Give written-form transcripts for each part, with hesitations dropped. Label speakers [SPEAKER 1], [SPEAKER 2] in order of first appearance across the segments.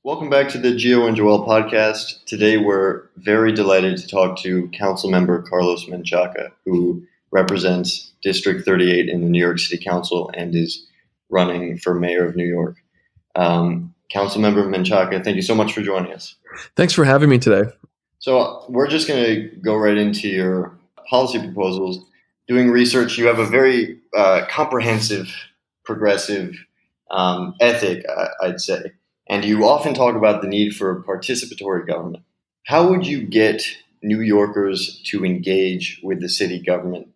[SPEAKER 1] Welcome back to the Geo and Joel podcast. Today we're very delighted to talk to Councilmember Carlos Menchaca, who represents District 38 in the New York City Council and is running for mayor of New York. Councilmember Menchaca, thank you so much for joining us.
[SPEAKER 2] Thanks for having me today.
[SPEAKER 1] So we're just going to go right into your policy proposals. Doing research, you have a very comprehensive, progressive ethic, I'd say. And you often talk about the need for participatory government. How would you get New Yorkers to engage with the city government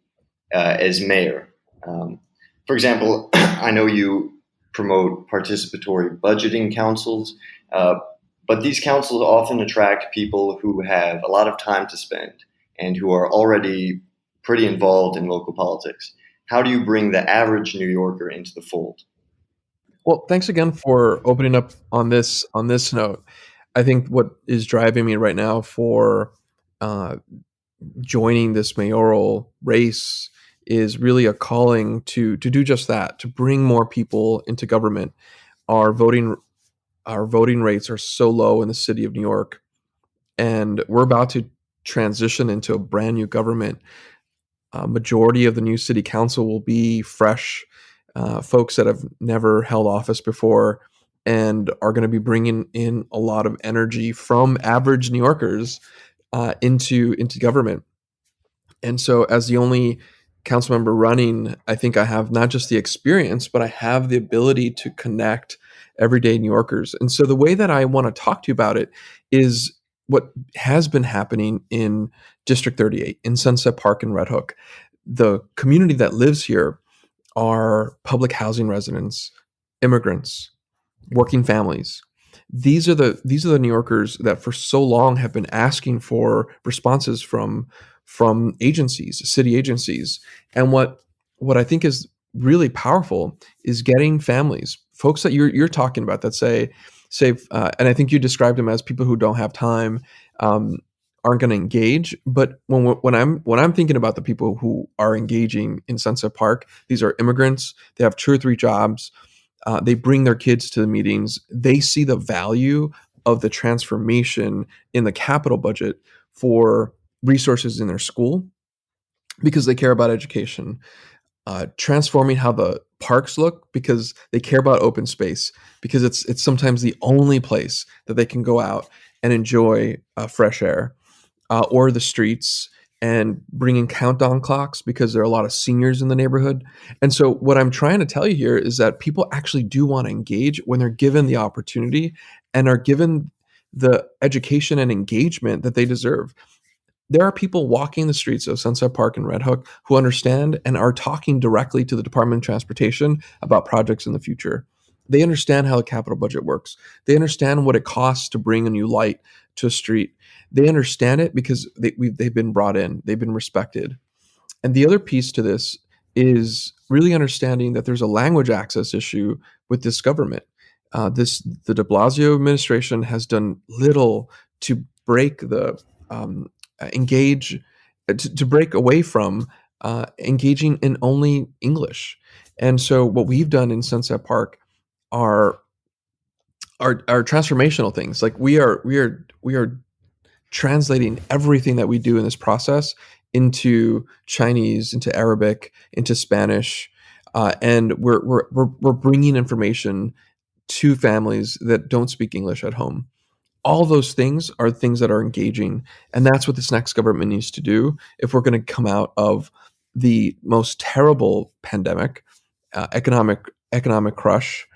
[SPEAKER 1] as mayor? For example, I know you promote participatory budgeting councils, but these councils often attract people who have a lot of time to spend and who are already pretty involved in local politics. How do you bring the average New Yorker into the fold?
[SPEAKER 2] Well, thanks again for opening up on this note. I think what is driving me right now for joining this mayoral race is really a calling to do just that, to bring more people into government. Our voting rates are so low in the city of New York, and we're about to transition into a brand new government. Majority of the new city council will be fresh folks that have never held office before and are going to be bringing in a lot of energy from average New Yorkers into government. And so, as the only council member running, I think I have not just the experience, but I have the ability to connect everyday New Yorkers. And so, the way that I want to talk to you about it is what has been happening in District 38, in Sunset Park and Red Hook. The community that lives here are public housing residents, immigrants, working families. These are the New Yorkers that for so long have been asking for responses from agencies, city agencies. And what I think is really powerful is getting families, folks that you're talking about, that say, and I think you described them as people who don't have time, aren't going to engage. But when I'm thinking about the people who are engaging in Sunset Park, these are immigrants. They have 2 or 3 jobs. They bring their kids to the meetings. They see the value of the transformation in the capital budget for resources in their school because they care about education. Transforming how the parks look because they care about open space, because it's sometimes the only place that they can go out and enjoy fresh air, or the streets, and bringing countdown clocks because there are a lot of seniors in the neighborhood. And so what I'm trying to tell you here is that people actually do want to engage when they're given the opportunity and are given the education and engagement that they deserve. There are people walking the streets of Sunset Park and Red Hook who understand and are talking directly to the Department of Transportation about projects in the future. They understand how the capital budget works. They understand what it costs to bring a new light to a street. They understand it because they've been brought in. They've been respected. And the other piece to this is really understanding that there's a language access issue with this government. The de Blasio administration has done little to break the to break away from engaging in only English. And so what we've done in Sunset Park are transformational things. Like we are translating everything that we do in this process into Chinese, into Arabic, into Spanish, and we're bringing information to families that don't speak English at home. All those things are things that are engaging, and that's what this next government needs to do if we're going to come out of the most terrible pandemic, economic crush,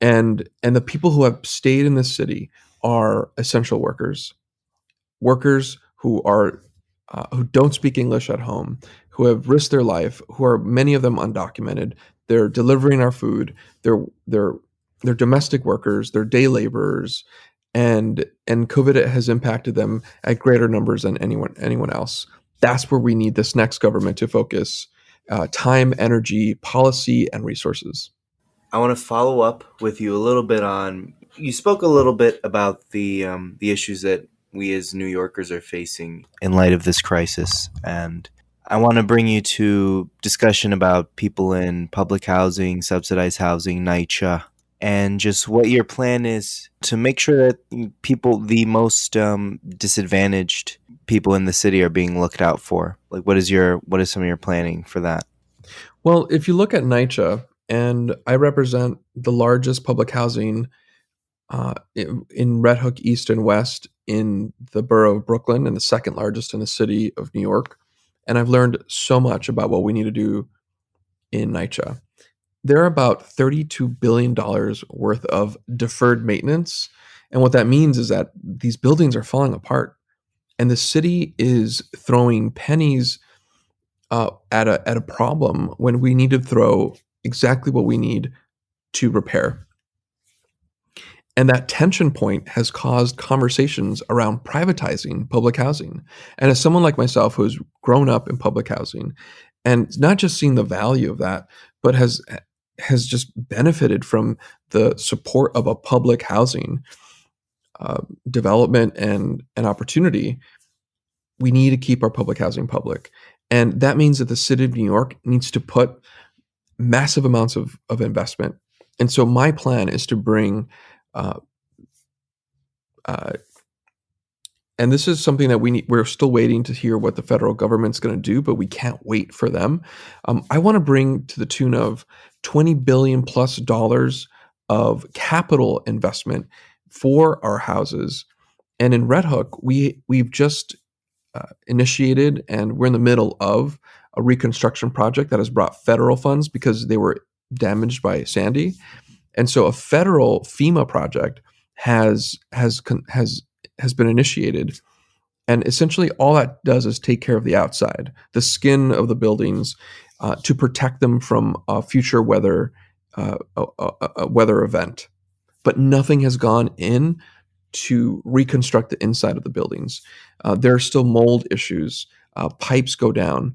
[SPEAKER 2] and the people who have stayed in this city are essential workers who don't speak English at home, who have risked their life, who are many of them undocumented. They're delivering our food. They're domestic workers. They're day laborers, and COVID has impacted them at greater numbers than anyone else. That's where we need this next government to focus time, energy, policy, and resources.
[SPEAKER 3] I want to follow up with you a little bit on. You spoke a little bit about the issues that we as New Yorkers are facing in light of this crisis, and I want to bring you to discussion about people in public housing, subsidized housing, NYCHA, and just what your plan is to make sure that people, the most disadvantaged people in the city, are being looked out for. Like, what is some of your planning for that?
[SPEAKER 2] Well, if you look at NYCHA, and I represent the largest public housing in Red Hook East and West in the borough of Brooklyn, and the second largest in the city of New York. And I've learned so much about what we need to do in NYCHA. There are about $32 billion worth of deferred maintenance. And what that means is that these buildings are falling apart. And the city is throwing pennies at a problem when we need to throw exactly what we need to repair. And that tension point has caused conversations around privatizing public housing. And as someone like myself who's grown up in public housing and not just seen the value of that, but has just benefited from the support of a public housing development and opportunity, we need to keep our public housing public. And that means that the city of New York needs to put massive amounts of investment. And so my plan is to bring uh, and this is something that we're still waiting to hear what the federal government's going to do, but we can't wait for them. I want to bring to the tune of $20 billion plus of capital investment for our houses. And in Red Hook, we've just initiated, and we're in the middle of a reconstruction project that has brought federal funds because they were damaged by Sandy. And so a federal FEMA project has been initiated, and essentially all that does is take care of the outside, the skin of the buildings, to protect them from a future weather event. But nothing has gone in to reconstruct the inside of the buildings. There are still mold issues. Pipes go down.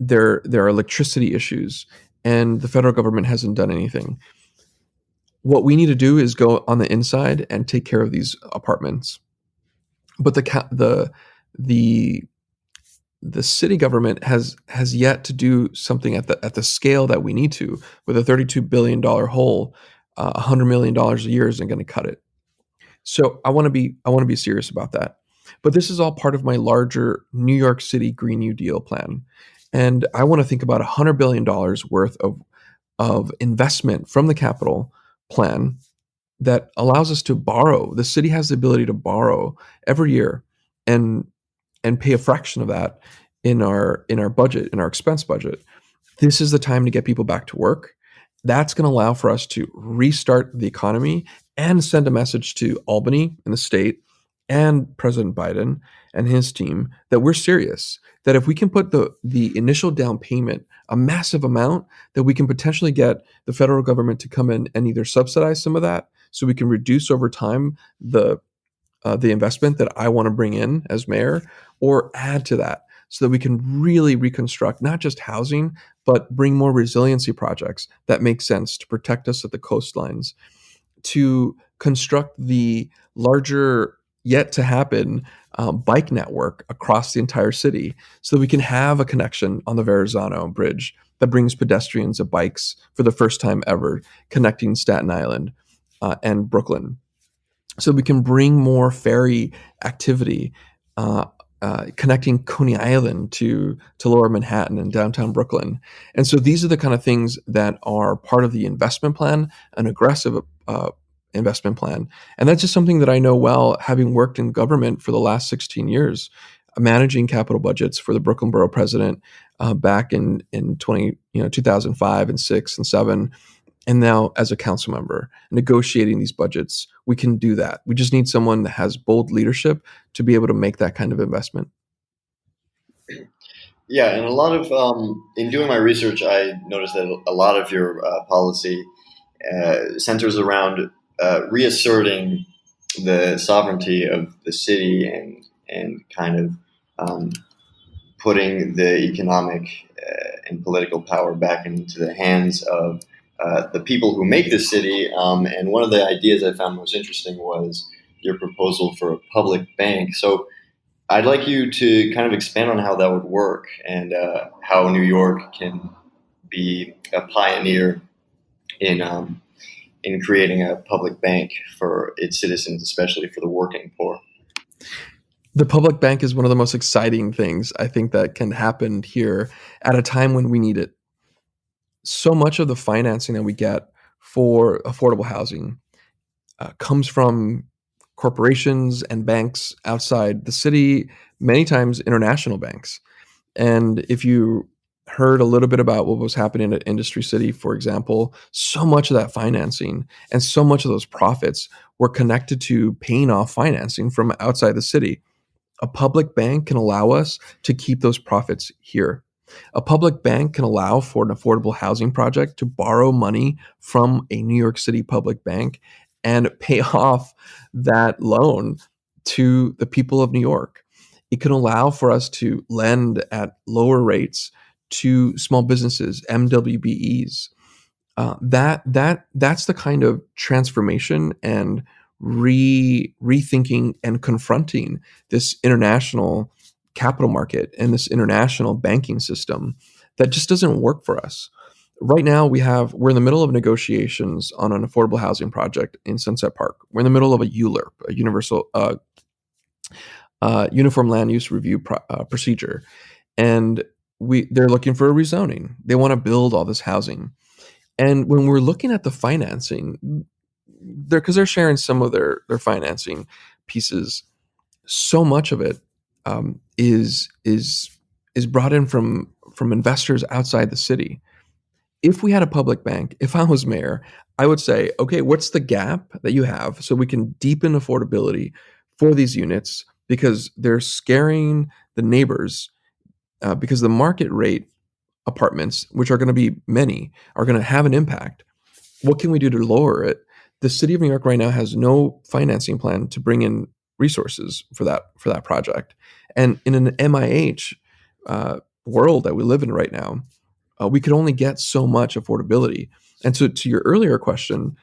[SPEAKER 2] There are electricity issues, and the federal government hasn't done anything. What we need to do is go on the inside and take care of these apartments. But the city government has yet to do something at the scale that we need to. With a $32 billion hole, $100 million a year isn't going to cut it. So I want to be serious about that. But this is all part of my larger New York City Green New Deal plan, and I want to think about $100 billion worth of investment from the capital plan that allows us to borrow. The city has the ability to borrow every year and pay a fraction of that in our budget, in our expense budget. This is the time to get people back to work. That's going to allow for us to restart the economy and send a message to Albany and the state and President Biden and his team that we're serious, that if we can put the initial down payment, a massive amount, that we can potentially get the federal government to come in and either subsidize some of that so we can reduce over time the investment that I want to bring in as mayor, or add to that so that we can really reconstruct not just housing, but bring more resiliency projects that make sense to protect us at the coastlines, to construct the larger yet to happen bike network across the entire city so that we can have a connection on the Verrazano Bridge that brings pedestrians and bikes for the first time ever, connecting Staten Island and Brooklyn. So we can bring more ferry activity, connecting Coney Island to Lower Manhattan and downtown Brooklyn. And so these are the kind of things that are part of the investment plan, an aggressive investment plan. And that's just something that I know well, having worked in government for the last 16 years, managing capital budgets for the Brooklyn Borough President back in 2005 and 6 and 7. And now as a council member, negotiating these budgets, we can do that. We just need someone that has bold leadership to be able to make that kind of investment.
[SPEAKER 1] Yeah, and a lot of in doing my research, I noticed that a lot of your policy centers around reasserting the sovereignty of the city and kind of putting the economic and political power back into the hands of the people who make the city. And one of the ideas I found most interesting was your proposal for a public bank. So I'd like you to kind of expand on how that would work and how New York can be a pioneer in in creating a public bank for its citizens, especially for the working poor?
[SPEAKER 2] The public bank is one of the most exciting things I think that can happen here at a time when we need it. So much of the financing that we get for affordable housing comes from corporations and banks outside the city, many times international banks. And if you heard a little bit about what was happening at Industry City, for example, so much of that financing and so much of those profits were connected to paying off financing from outside the city. A public bank can allow us to keep those profits here. A public bank can allow for an affordable housing project to borrow money from a New York City public bank and pay off that loan to the people of New York. It can allow for us to lend at lower rates to small businesses, MWBEs. That's the kind of transformation and rethinking and confronting this international capital market and this international banking system that just doesn't work for us. Right now, we're in the middle of negotiations on an affordable housing project in Sunset Park. We're in the middle of a ULURP, a Uniform Land Use Review procedure, and they're looking for a rezoning. They want to build all this housing. And when we're looking at the financing, because they're sharing some of their financing pieces, so much of it is brought in from investors outside the city. If we had a public bank, if I was mayor, I would say, okay, what's the gap that you have so we can deepen affordability for these units because they're scaring the neighbors because the market rate apartments, which are going to be many, are going to have an impact. What can we do to lower it? The city of New York right now has no financing plan to bring in resources for that project. And in an MIH world that we live in right now, we could only get so much affordability. And so to your earlier question,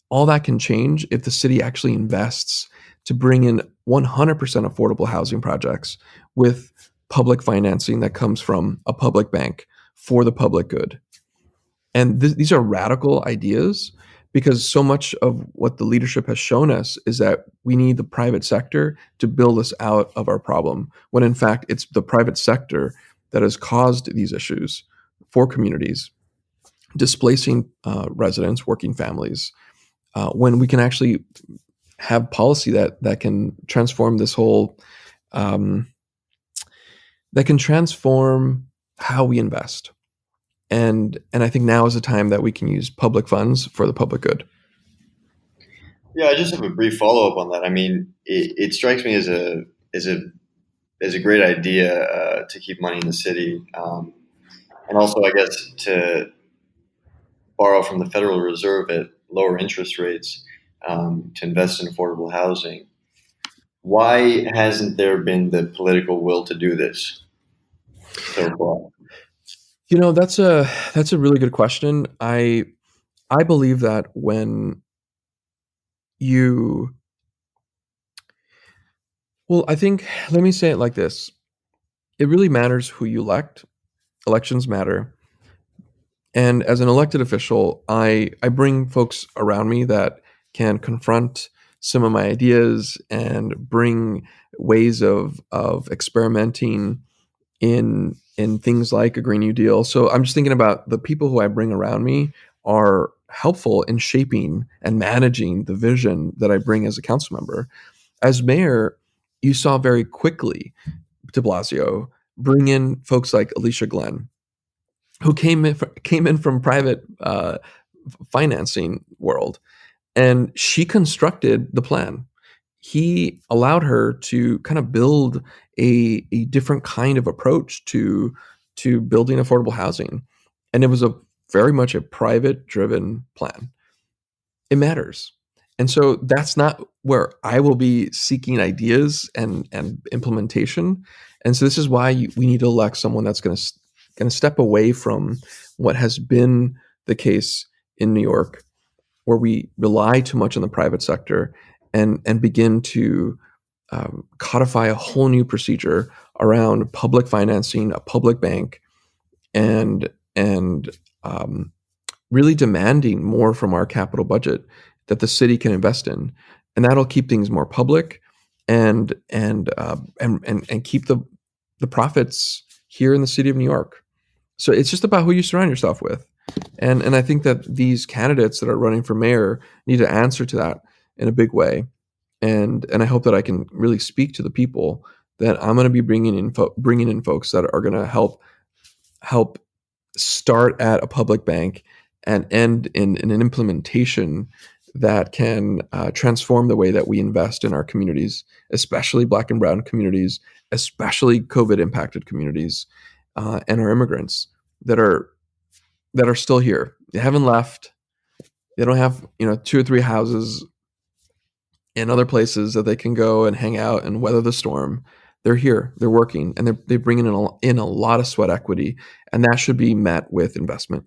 [SPEAKER 2] all that can change if the city actually invests to bring in 100% affordable housing projects with public financing that comes from a public bank for the public good. And these are radical ideas because so much of what the leadership has shown us is that we need the private sector to build us out of our problem, when in fact it's the private sector that has caused these issues for communities, displacing residents, working families, when we can actually have policy that can transform this whole, that can transform how we invest. And I think now is the time that we can use public funds for the public good.
[SPEAKER 1] Yeah, I just have a brief follow up on that. I mean, it strikes me as a great idea to keep money in the city, and also, I guess, to borrow from the Federal Reserve at lower interest rates to invest in affordable housing. Why hasn't there been the political will to do this so far?
[SPEAKER 2] That's a really good question. I believe that when I think, let me say it like this. It really matters who you elect. Elections matter. And as an elected official, I bring folks around me that can confront some of my ideas and bring ways of experimenting in things like a Green New Deal. So I'm just thinking about the people who I bring around me are helpful in shaping and managing the vision that I bring as a council member. As mayor, you saw very quickly de Blasio bring in folks like Alicia Glenn, who came in from private financing world, and she constructed the plan. He allowed her to kind of build a different kind of approach to building affordable housing, and it was very much a private driven plan. It matters. And so that's not where I will be seeking ideas and implementation. And so this is why we need to elect someone that's going to step away from what has been the case in New York, where we rely too much on the private sector, and begin to codify a whole new procedure around public financing, a public bank, and really demanding more from our capital budget that the city can invest in, and that'll keep things more public and keep the profits here in the city of New York. So it's just about who you surround yourself with. And I think that these candidates that are running for mayor need to answer to that in a big way. And I hope that I can really speak to the people that I'm going to be bringing in folks that are going to help start at a public bank and end in an implementation that can transform the way that we invest in our communities, especially Black and Brown communities, especially COVID impacted communities, and our immigrants that are still here. They haven't left. They don't have 2 or 3 houses in other places that they can go and hang out and weather the storm. They're here. They're working, and they bring in a lot of sweat equity, and that should be met with investment.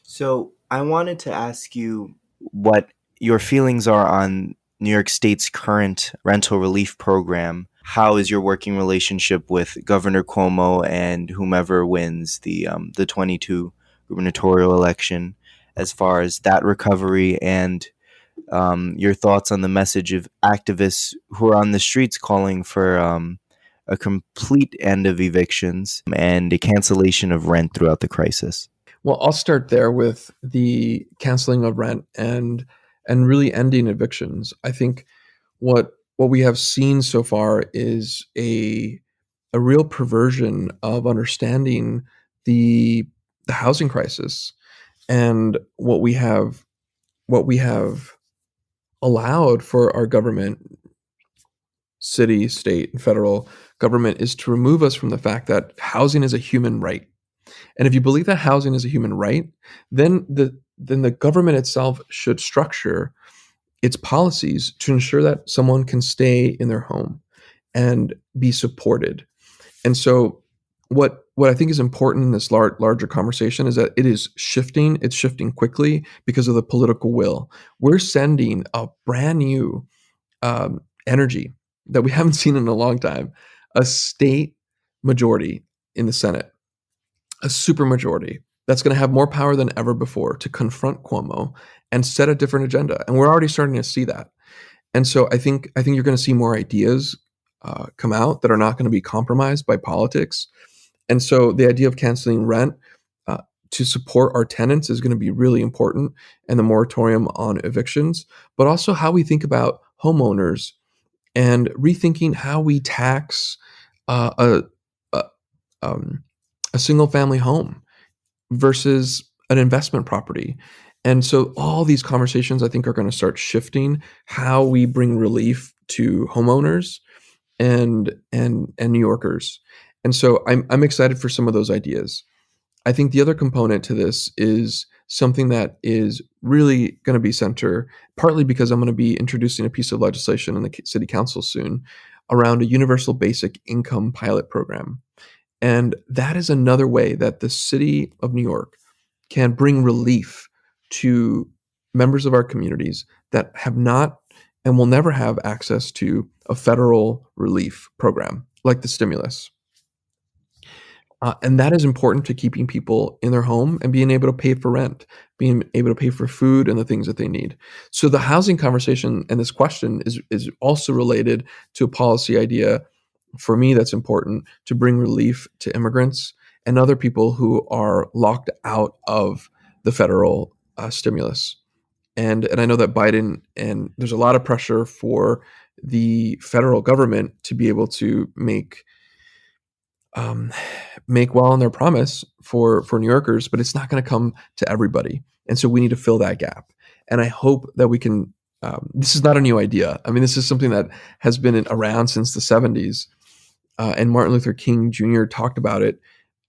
[SPEAKER 3] So I wanted to ask you what your feelings are on New York State's current rental relief program. How is your working relationship with Governor Cuomo and whomever wins the 22 gubernatorial election, as far as that recovery, and your thoughts on the message of activists who are on the streets calling for a complete end of evictions and a cancellation of rent throughout the crisis?
[SPEAKER 2] Well, I'll start there with the canceling of rent and really ending evictions. I think what we have seen so far is a real perversion of understanding the housing crisis, and what we have allowed for our government, city, state, and federal government, is to remove us from the fact that housing is a human right. And if you believe that housing is a human right, then the government itself should structure its policies to ensure that someone can stay in their home and be supported. And so what I think is important in this larger conversation is that it is shifting. It's shifting quickly because of the political will. We're sending a brand new energy that we haven't seen in a long time, a state majority in the Senate, a supermajority that's going to have more power than ever before to confront Cuomo and set a different agenda. And we're already starting to see that. And so I think you're going to see more ideas come out that are not going to be compromised by politics. And so the idea of canceling rent to support our tenants is going to be really important, and the moratorium on evictions, but also how we think about homeowners and rethinking how we tax a single family home versus an investment property. And so all these conversations, I think, are going to start shifting how we bring relief to homeowners and New Yorkers. And so I'm excited for some of those ideas. I think the other component to this is something that is really going to be center, partly because I'm going to be introducing a piece of legislation in the city council soon around a universal basic income pilot program. And that is another way that the city of New York can bring relief to members of our communities that have not and will never have access to a federal relief program like the stimulus. And that is important to keeping people in their home and being able to pay for rent, being able to pay for food and the things that they need. So the housing conversation and this question is also related to a policy idea for me that's important to bring relief to immigrants and other people who are locked out of the federal stimulus. And I know that Biden, and there's a lot of pressure for the federal government to be able to make well on their promise for New Yorkers, but it's not going to come to everybody. And so we need to fill that gap. And I hope that we can, this is not a new idea. I mean, this is something that has been around since the 70s. And Martin Luther King Jr. talked about it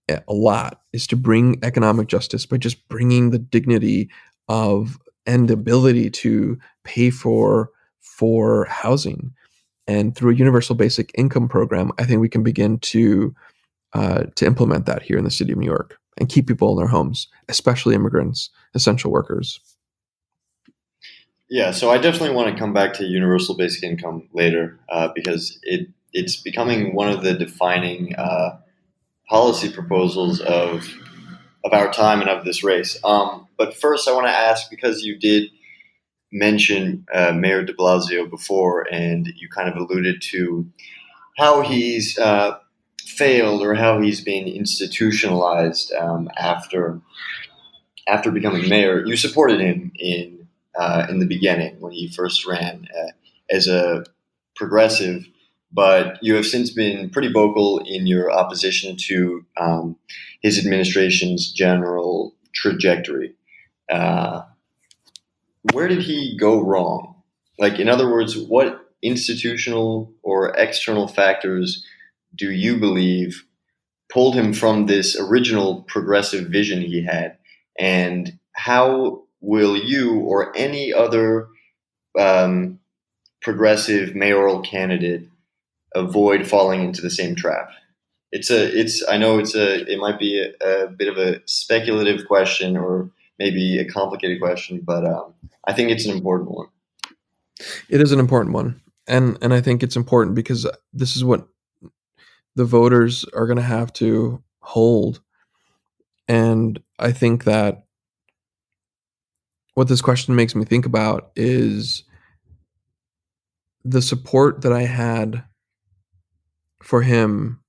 [SPEAKER 2] a lot, is to bring economic justice by just bringing the dignity of and the ability to pay for housing. And through a universal basic income program, I think we can begin to implement that here in the city of New York and keep people in their homes, especially immigrants, essential workers.
[SPEAKER 1] Yeah, so I definitely want to come back to universal basic income later because it's becoming one of the defining policy proposals of our time and of this race. But first, I want to ask, because you did mention Mayor De Blasio before, and you kind of alluded to how he's failed or how he's been institutionalized after becoming mayor. You supported him in the beginning when he first ran as a progressive, but you have since been pretty vocal in your opposition to his administration's general trajectory. Uh, where did he go wrong? Like, in other words, what institutional or external factors do you believe pulled him from this original progressive vision he had? And how will you or any other um, progressive mayoral candidate avoid falling into the same trap? It might be a bit of a speculative question or maybe a complicated question, but I think it's an important one.
[SPEAKER 2] It is an important one, and I think it's important because this is what the voters are going to have to hold. And I think that what this question makes me think about is the support that I had for him.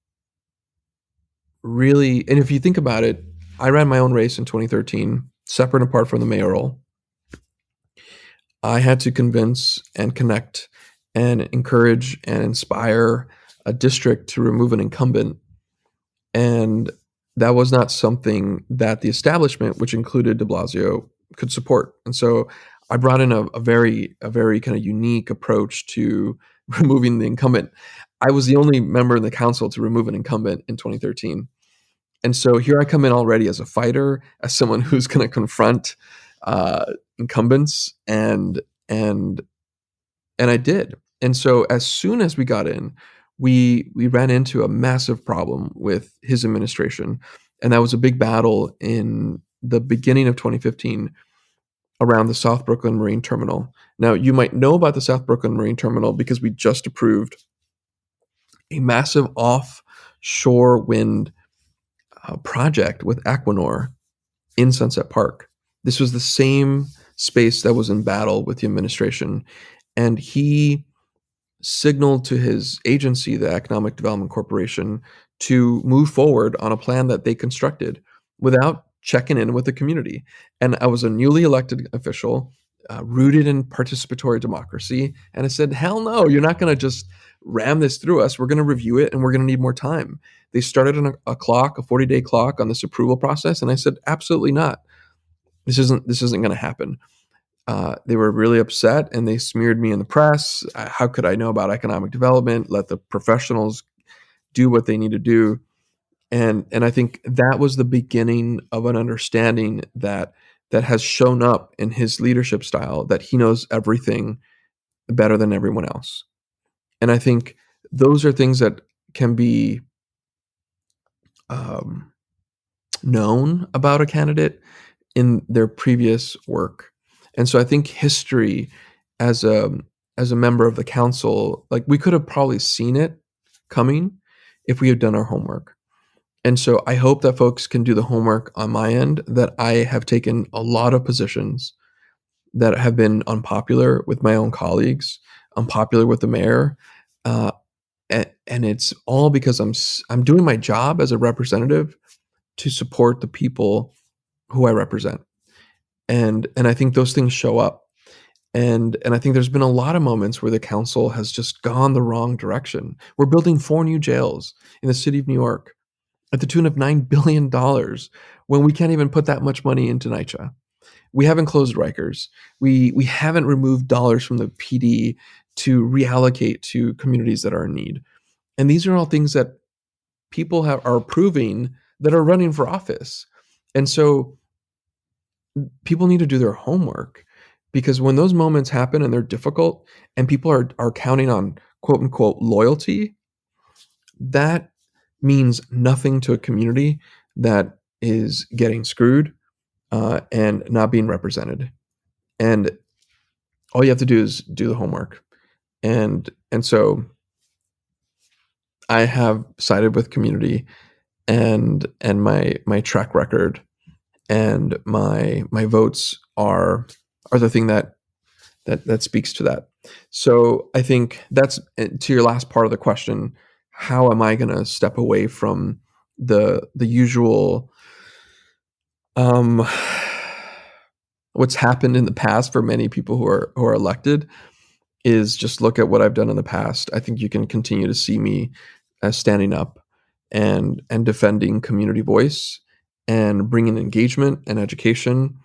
[SPEAKER 2] Really, and if you think about it, I ran my own race in 2013, separate and apart from the mayoral. I had to convince and connect and encourage and inspire a district to remove an incumbent. And that was not something that the establishment, which included de Blasio, could support. And so I brought in a very kind of unique approach to removing the incumbent. I was the only member in the council to remove an incumbent in 2013. And so here I come in already as a fighter, as someone who's going to confront incumbents, and I did. And so as soon as we got in, we ran into a massive problem with his administration, and that was a big battle in the beginning of 2015 around the South Brooklyn Marine Terminal. Now, you might know about the South Brooklyn Marine Terminal because we just approved a massive offshore wind project with Equinor in Sunset Park. This was the same space that was in battle with the administration, and he signaled to his agency, the Economic Development Corporation, to move forward on a plan that they constructed without checking in with the community. And I was a newly elected official, rooted in participatory democracy, and I said, hell no, you're not going to just ram this through us. We're going to review it, and we're going to need more time. They started on a 40-day clock on this approval process, and I said, absolutely not. This isn't going to happen. They were really upset, and they smeared me in the press. How could I know about economic development? Let the professionals do what they need to do. And I think that was the beginning of an understanding that has shown up in his leadership style, that he knows everything better than everyone else. And I think those are things that can be known about a candidate in their previous work. And so I think history as a member of the council, like, we could have probably seen it coming if we had done our homework. And so I hope that folks can do the homework on my end, that I have taken a lot of positions that have been unpopular with my own colleagues, unpopular with the mayor. And it's all because I'm doing my job as a representative to support the people who I represent. And I think those things show up. And I think there's been a lot of moments where the council has just gone the wrong direction. We're building 4 new jails in the city of New York at the tune of $9 billion when we can't even put that much money into NYCHA. We haven't closed Rikers. We haven't removed dollars from the PD to reallocate to communities that are in need. And these are all things that people are approving that are running for office. And so people need to do their homework, because when those moments happen and they're difficult and people are counting on quote unquote loyalty, that means nothing to a community that is getting screwed and not being represented. And all you have to do is do the homework. And so I have sided with community, and my track record and my votes are the thing that speaks to that. So I think that's to your last part of the question. How am I going to step away from the usual what's happened in the past for many people who are elected? Is just look at what I've done in the past. I think you can continue to see me as standing up and defending community voice and bringing engagement and education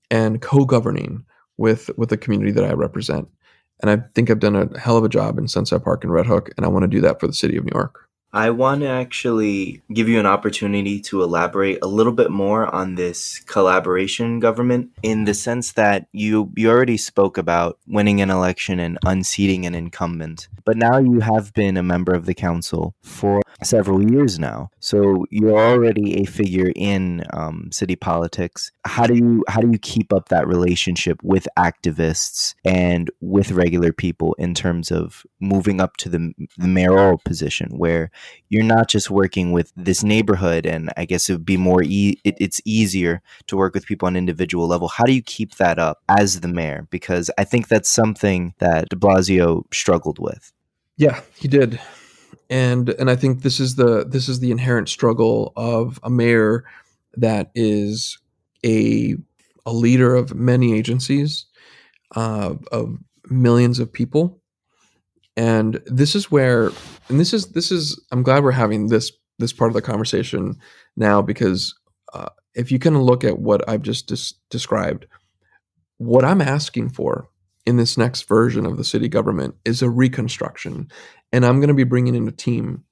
[SPEAKER 2] and co-governing with the community that I represent. And I think I've done a hell of a job in Sunset Park and Red Hook, and I want to do that for the city of New York.
[SPEAKER 3] I want to actually give you an opportunity to elaborate a little bit more on this collaboration government, in the sense that you already spoke about winning an election and unseating an incumbent, but now you have been a member of the council for several years now, so you're already a figure in city politics. How do you keep up that relationship with activists and with regular people in terms of moving up to the mayoral position, where you're not just working with this neighborhood, and I guess it would be more it's easier to work with people on an individual level? How do you keep that up as the mayor? Because I think that's something that de Blasio struggled with.
[SPEAKER 2] Yeah, he did. And I think this is the inherent struggle of a mayor that is a leader of many agencies, of millions of people. And this is where, and this is, I'm glad we're having this part of the conversation now, because if you can look at what I've just described, what I'm asking for in this next version of the city government is a reconstruction. And I'm going to be bringing in a team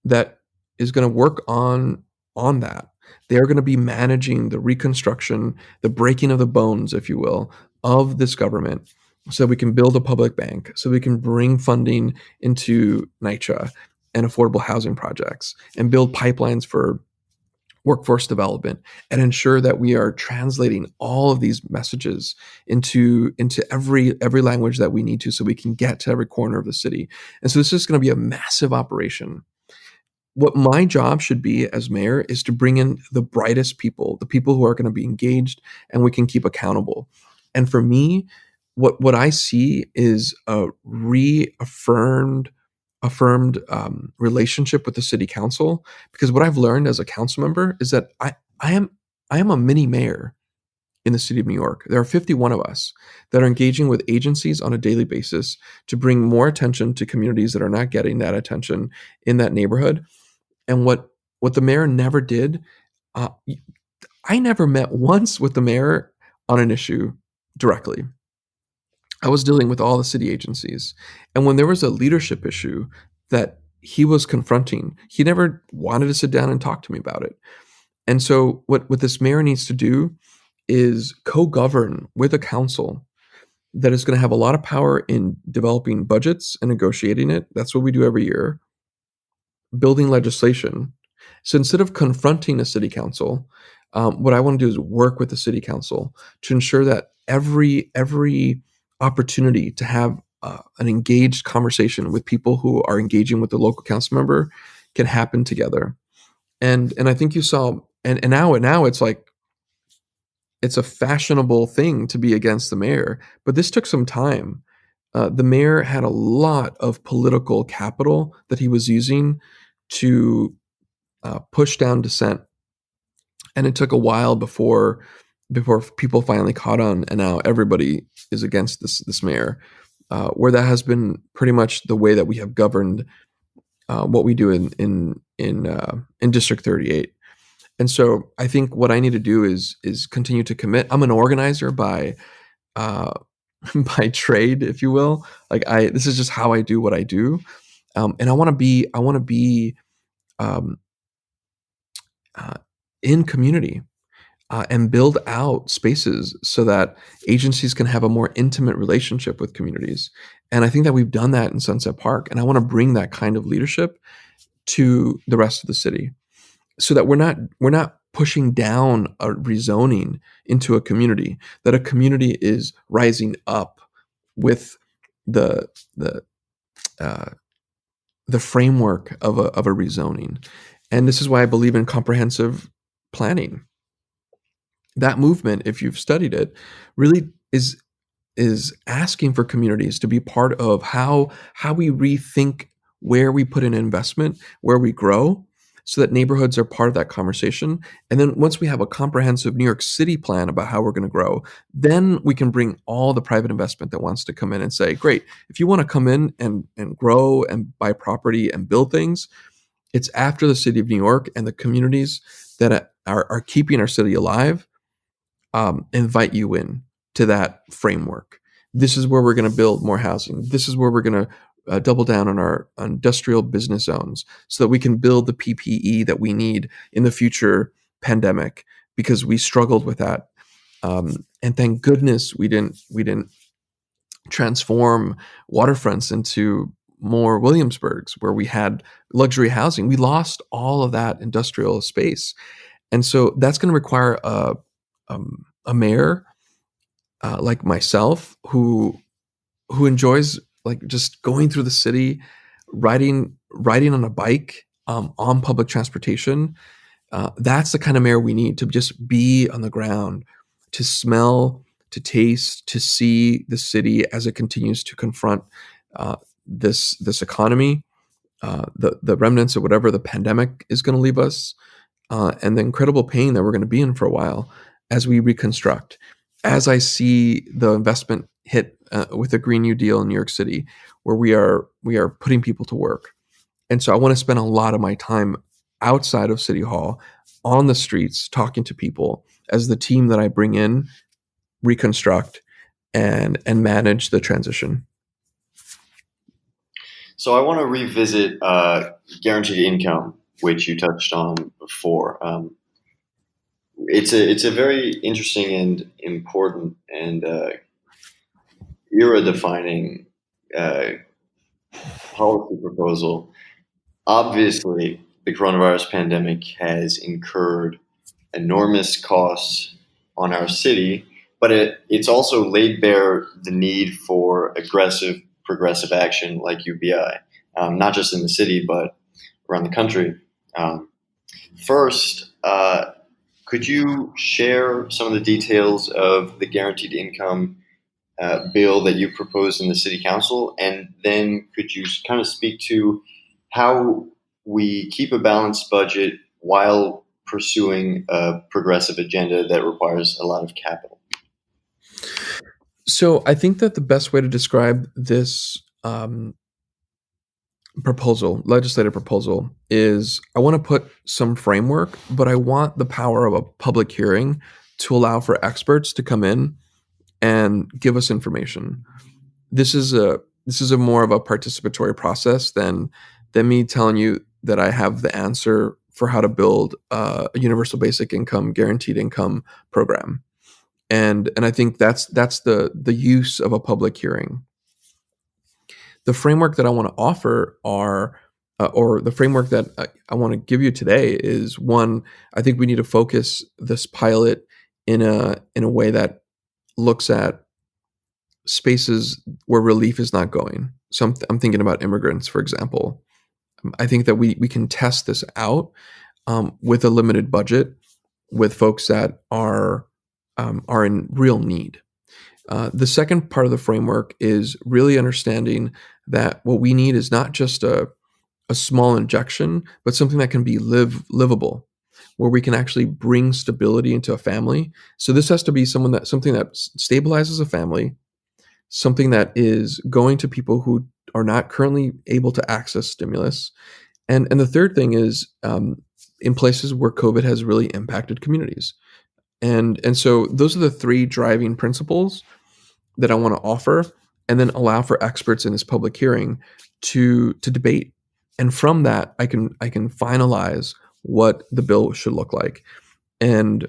[SPEAKER 2] that is going to work on that. They are going to be managing the reconstruction, the breaking of the bones, if you will, of this government, so we can build a public bank, so we can bring funding into NYCHA and affordable housing projects, and build pipelines for workforce development, and ensure that we are translating all of these messages into every language that we need to, so we can get to every corner of the city. And so this is going to be a massive operation. What my job should be as mayor is to bring in the brightest people, the people who are going to be engaged and we can keep accountable. And for me, what I see is a affirmed relationship with the city council, because what I've learned as a council member is that I am a mini mayor in the city of New York. There are 51 of us that are engaging with agencies on a daily basis to bring more attention to communities that are not getting that attention in that neighborhood. And what the mayor never did, I never met once with the mayor on an issue directly. I was dealing with all the city agencies. And when there was a leadership issue that he was confronting, he never wanted to sit down and talk to me about it. And so what this mayor needs to do is co-govern with a council that is going to have a lot of power in developing budgets and negotiating it. That's what we do every year. Building legislation. So instead of confronting a city council, what I want to do is work with the city council to ensure that every opportunity to have an engaged conversation with people who are engaging with the local council member can happen together. And I think you saw, and now it's like, it's a fashionable thing to be against the mayor, but this took some time. The mayor had a lot of political capital that he was using to push down dissent, and it took a while before people finally caught on, and now everybody is against this mayor. Where that has been pretty much the way that we have governed what we do in District 38. And so I think what I need to do is continue to commit. I'm an organizer by by trade, if you will. Like this is just how I do what I do, and I want to be in community and build out spaces so that agencies can have a more intimate relationship with communities. And I think that we've done that in Sunset Park, and I want to bring that kind of leadership to the rest of the city, so that we're not pushing down a rezoning into a community, that a community is rising up with the framework of a rezoning. And this is why I believe in comprehensive planning. that movement, if you've studied it, really is asking for communities to be part of how we rethink where we put in investment, where we grow, so that neighborhoods are part of that conversation. And then once we have a comprehensive New York City plan about how we're going to grow, then we can bring all the private investment that wants to come in and say, great, if you want to come in and grow and buy property and build things, it's after the city of New York and the communities that are keeping our city alive invite you in to that framework. This is where we're going to build more housing. This is where we're going to double down on our industrial business zones so that we can build the PPE that we need in the future pandemic, because we struggled with that. And thank goodness we didn't transform waterfronts into more Williamsburgs where we had luxury housing. We lost all of that industrial space. And so that's going to require a mayor like myself who enjoys like just going through the city, riding on a bike, on public transportation. That's the kind of mayor we need to just be on the ground, to smell, to taste, to see the city as it continues to confront this economy, the remnants of whatever the pandemic is going to leave us, and the incredible pain that we're going to be in for a while as we reconstruct. As I see the investment hit with the Green New Deal in New York City, where we are putting people to work. And so I want to spend a lot of my time outside of City Hall, on the streets, talking to people as the team that I bring in, reconstruct, and manage the transition.
[SPEAKER 1] So I want to revisit guaranteed income, which you touched on before. It's a very interesting and important and era-defining policy proposal. Obviously, the coronavirus pandemic has incurred enormous costs on our city, but it's also laid bare the need for aggressive, progressive action like UBI, not just in the city, but around the country. First, could you share some of the details of the guaranteed income bill that you proposed in the city council? And then could you kind of speak to how we keep a balanced budget while pursuing a progressive agenda that requires a lot of capital?
[SPEAKER 2] So I think that the best way to describe this legislative proposal, is I want to put some framework, but I want the power of a public hearing to allow for experts to come in and give us information. This is a more of a participatory process than me telling you that I have the answer for how to build a universal basic income, guaranteed income program. And I think that's the use of a public hearing. The framework that I want to offer or the framework that I want to give you today is, one, I think we need to focus this pilot in a way that looks at spaces where relief is not going. So I'm thinking about immigrants, for example. I think that we can test this out with a limited budget, with folks that are in real need. The second part of the framework is really understanding that what we need is not just a small injection, but something that can be livable, where we can actually bring stability into a family. So this has to be something that stabilizes a family, something that is going to people who are not currently able to access stimulus. And the third thing is in places where COVID has really impacted communities. And so those are the three driving principles that I want to offer, and then allow for experts in this public hearing to debate. And from that, I can finalize what the bill should look like. And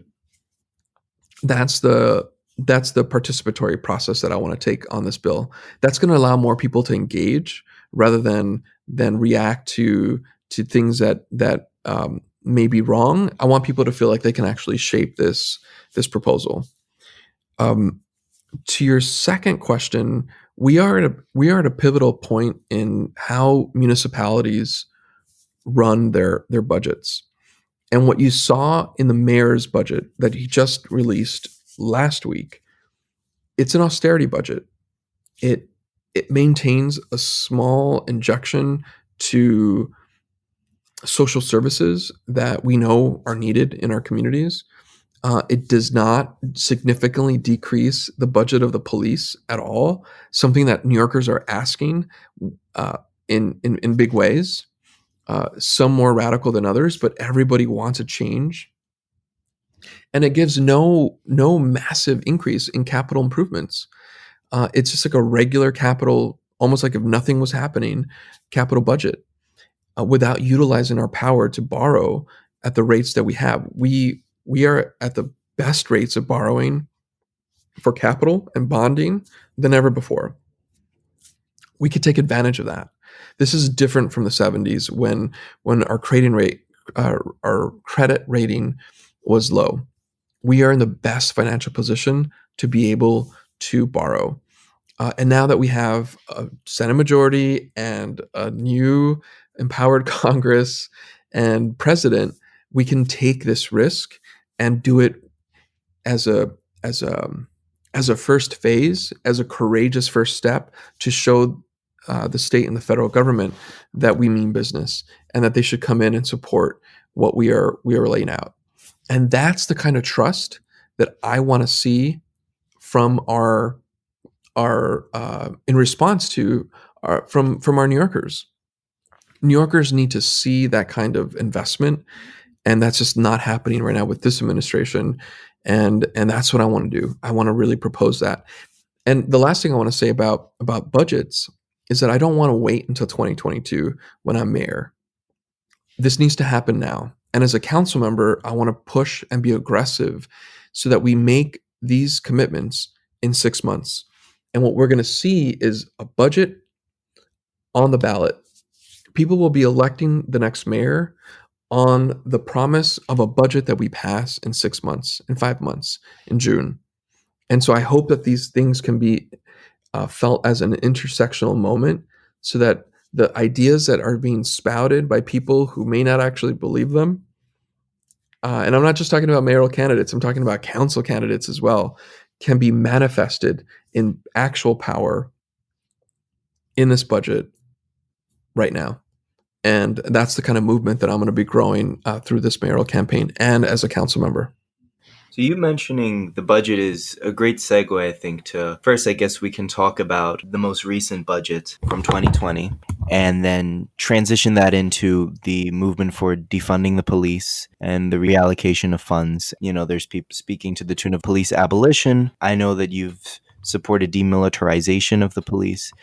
[SPEAKER 2] that's the participatory process that I want to take on this bill. That's going to allow more people to engage rather than react to things that may be wrong. I want people to feel like they can actually shape this proposal. To your second question, we are at a pivotal point in how municipalities run their budgets. And what you saw in the mayor's budget that he just released last week, it's an austerity budget. It maintains a small injection to social services that we know are needed in our communities. It does not significantly decrease the budget of the police at all, something that New Yorkers are asking in big ways. Some more radical than others, but everybody wants a change. And it gives no massive increase in capital improvements. It's just like a regular capital, almost like if nothing was happening, capital budget without utilizing our power to borrow at the rates that we have. We are at the best rates of borrowing for capital and bonding than ever before. We could take advantage of that. This is different from the 70s when our our credit rating was low. We are in the best financial position to be able to borrow. And now that we have a Senate majority and a new empowered Congress and president, we can take this risk and do it as a first phase, as a courageous first step to show the state and the federal government that we mean business and that they should come in and support what we are laying out. And that's the kind of trust that I want to see from our in response to from our New Yorkers. New Yorkers need to see that kind of investment, and that's just not happening right now with this administration. And that's what I want to do. I want to really propose that. And the last thing I want to say about budgets is that I don't want to wait until 2022 when I'm mayor. This needs to happen now. And as a council member, I want to push and be aggressive so that we make these commitments in 6 months. And what we're going to see is a budget on the ballot. People will be electing the next mayor on the promise of a budget that we pass in 6 months, in 5 months, in June. And so I hope that these things can be felt as an intersectional moment so that the ideas that are being spouted by people who may not actually believe them, and I'm not just talking about mayoral candidates, I'm talking about council candidates as well, can be manifested in actual power in this budget right now. And that's the kind of movement that I'm going to be growing through this mayoral campaign and as a council member.
[SPEAKER 3] So you mentioning the budget is a great segue, I think, to first, I guess we can talk about the most recent budget from 2020 and then transition that into the movement for defunding the police and the reallocation of funds. You know, there's people speaking to the tune of police abolition. I know that you've supported demilitarization of the police.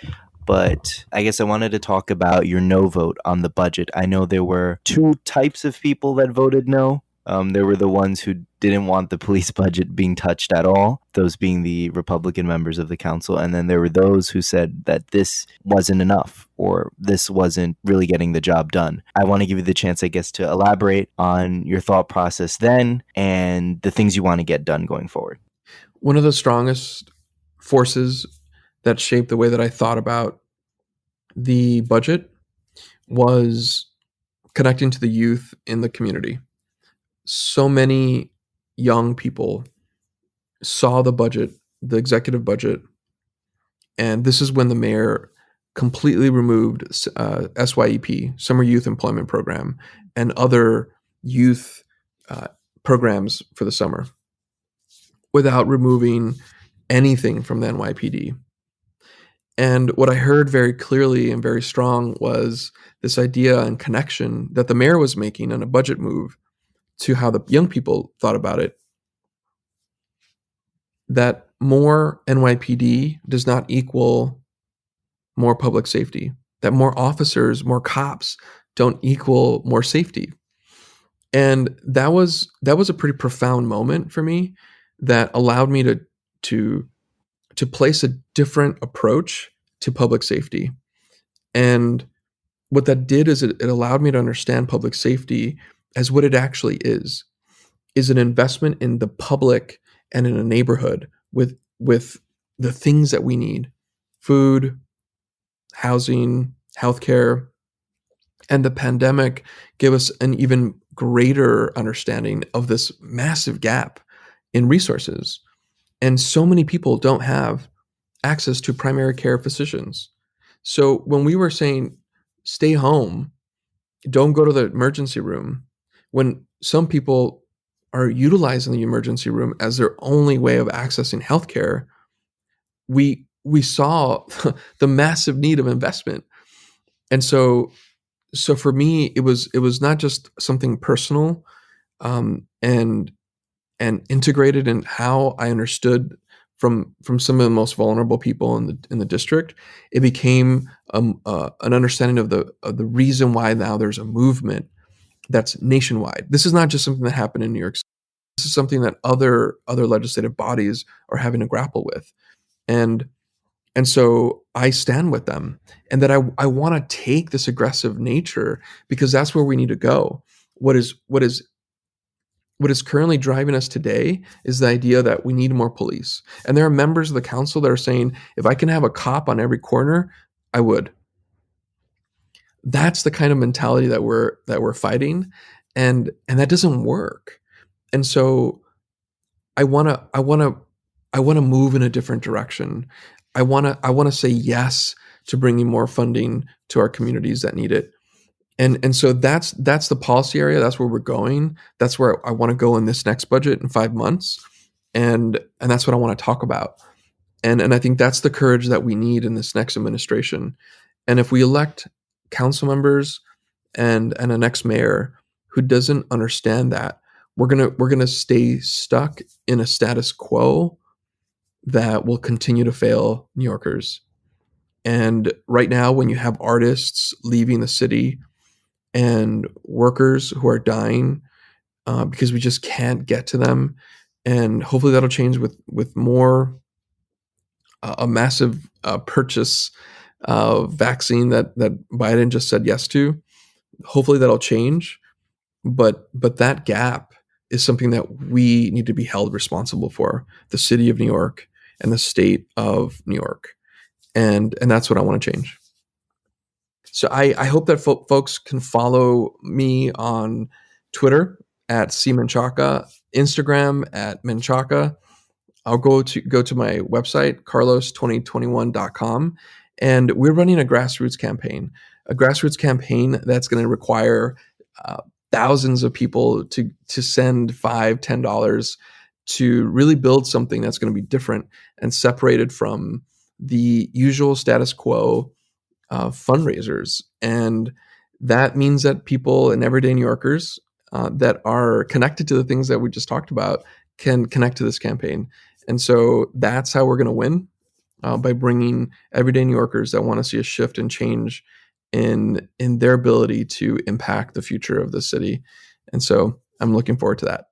[SPEAKER 3] But I guess I wanted to talk about your no vote on the budget. I know there were two types of people that voted no. There were the ones who didn't want the police budget being touched at all, those being the Republican members of the council. And then there were those who said that this wasn't enough or this wasn't really getting the job done. I want to give you the chance, I guess, to elaborate on your thought process then and the things you want to get done going forward.
[SPEAKER 2] One of the strongest forces that shaped the way that I thought about the budget was connecting to the youth in the community. So many young people saw the budget, the executive budget, and this is when the mayor completely removed SYEP, Summer Youth Employment Program, and other youth programs for the summer without removing anything from the NYPD. And what I heard very clearly and very strong was this idea and connection that the mayor was making on a budget move to how the young people thought about it. That more NYPD does not equal more public safety. That more officers, more cops don't equal more safety. And that was a pretty profound moment for me that allowed me to place a different approach to public safety. And what that did is it allowed me to understand public safety as what it actually is an investment in the public and in a neighborhood with the things that we need: food, housing, healthcare, And the pandemic gave us an even greater understanding of this massive gap in resources. And so many people don't have access to primary care physicians. So when we were saying, stay home, don't go to the emergency room, when some people are utilizing the emergency room as their only way of accessing healthcare, we saw the massive need of investment. And so for me, it was not just something personal, and integrated in how I understood from some of the most vulnerable people in the district. It became an understanding of the reason why now there's a movement that's nationwide. This is not just something that happened in New York City. This is something that other legislative bodies are having to grapple with, and so I stand with them, and that I want to take this aggressive nature because that's where we need to go. What is currently driving us today is the idea that we need more police. And there are members of the council that are saying, if I can have a cop on every corner, I would. That's the kind of mentality that we're fighting, and that doesn't work. And so I want to move in a different direction. I want to say yes to bringing more funding to our communities that need it. And so that's the policy area. That's where we're going. That's where I want to go in this next budget in 5 months. And that's what I want to talk about. And I think that's the courage that we need in this next administration. And if we elect council members and a next mayor who doesn't understand that, we're gonna stay stuck in a status quo that will continue to fail New Yorkers. And right now, when you have artists leaving the city and workers who are dying because we just can't get to them, and hopefully that'll change with more a massive purchase of vaccine that Biden just said yes to. Hopefully that'll change, but that gap is something that we need to be held responsible for, the city of New York and the state of New York, and that's what I want to change. So I hope that folks can follow me on Twitter at @Menchaca, Instagram at Menchaca. I'll go to my website, carlos2021.com, and we're running a grassroots campaign that's going to require thousands of people to send $5, $10 to really build something that's going to be different and separated from the usual status quo fundraisers. And that means that people and everyday New Yorkers that are connected to the things that we just talked about can connect to this campaign. And so that's how we're going to win, by bringing everyday New Yorkers that want to see a shift and change in their ability to impact the future of the city. And so I'm looking forward to that.